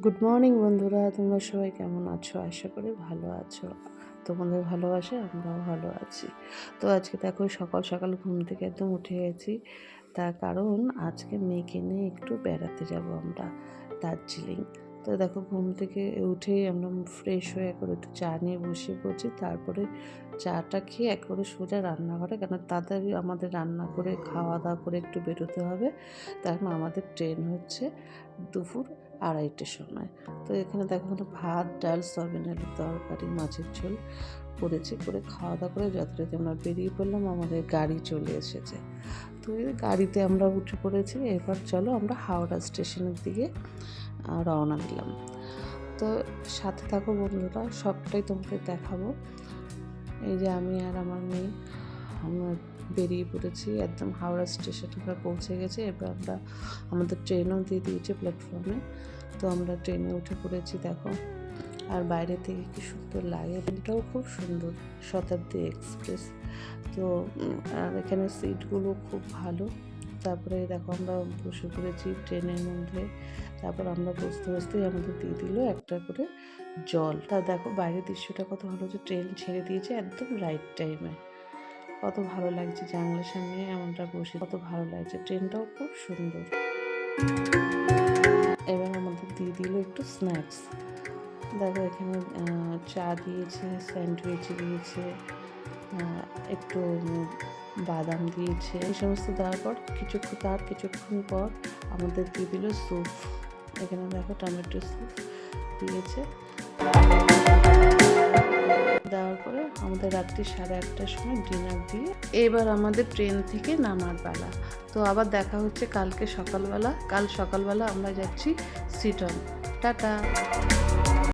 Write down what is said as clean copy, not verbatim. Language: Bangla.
গুড মর্নিং বন্ধুরা, তোমরা সবাই কেমন আছো? আশা করি ভালো আছো। তোমাদের ভালোবাসে আমরাও ভালো আছি। তো আজকে দেখো সকাল সকাল ঘুম থেকে একদম উঠে গেছি। তার কারণ আজকে মেয়েকে নিয়ে একটু বেড়াতে যাব আমরা দার্জিলিং। তো দেখো ঘুম থেকে উঠেই আমরা ফ্রেশ হয়ে একবার একটু চা নিয়ে বসে পড়ছি। তারপরে চাটা খেয়ে একবারে সোজা রান্নাঘরে, কেন তাড়াতাড়ি আমাদের রান্না করে খাওয়া দাওয়া করে একটু বেরোতে হবে। কারণ আমাদের ট্রেন হচ্ছে দুপুর 2:30টার সময়। তো এখানে দেখো ভাত, ডাল, সয়াবিন আলুর তরকারি, মাছের ঝোল করেছি। করে খাওয়া দাওয়া করে যথারীতি আমরা বেরিয়ে পড়লাম। আমাদের গাড়ি চলে এসেছে। তো এই গাড়িতে আমরা উঠে পড়েছি। এবার চলো আমরা হাওড়া স্টেশনের দিকে রওনা দিলাম। তো সাথে থাকো বন্ধুরা, সবটাই তোমাকে দেখাবো। এই যে আমি আর আমার মেয়ে আমরা বেরিয়ে পড়েছি, একদম হাওড়া স্টেশনে আমরা পৌঁছে গেছি। এবার আমরা আমাদের ট্রেনও দিয়ে দিয়েছে প্ল্যাটফর্মে। তো আমরা ট্রেনে উঠে পড়েছি দেখো। আর বাইরে থেকে কি সুন্দর লাগে, ট্রেনটাও খুব সুন্দর, শতাব্দী এক্সপ্রেস। তো আর এখানে সিটগুলো খুব ভালো। তারপরে দেখো আমরা বসে পড়েছি ট্রেনের মধ্যে। তারপর আমরা বসতে বসতেই আমাদের দিয়ে দিল একটা করে জল। তা দেখো বাইরের দৃশ্যটা কত ভালো, যে ট্রেন ছেড়ে দিয়েছে একদম রাইট টাইমে। কত ভালো লাগছে, জানলার সামনে এমনটা বসে কত ভালো লাগছে। ট্রেনটাও খুব সুন্দর। এবার আমাদের দিয়ে দিল একটু স্ন্যাক্স। দেখো এখানে চা দিয়েছে, স্যান্ডউইচ দিয়েছে, একটু বাদাম দিয়েছে। এই সমস্ত দেওয়ার পর কিছুক্ষণ পর আমাদের দিয়ে দিল স্যুপ। এখানে দেখো টমেটো স্যুপ দিয়েছে। দেওয়ার পরে আমাদের রাত্রি 8:30টার সময় ডিনার দিয়ে এবার আমাদের ট্রেন থেকে নামার পালা। তো আবার দেখা হচ্ছে কাল সকালবেলা আমরা যাচ্ছি সিটন। টাটা।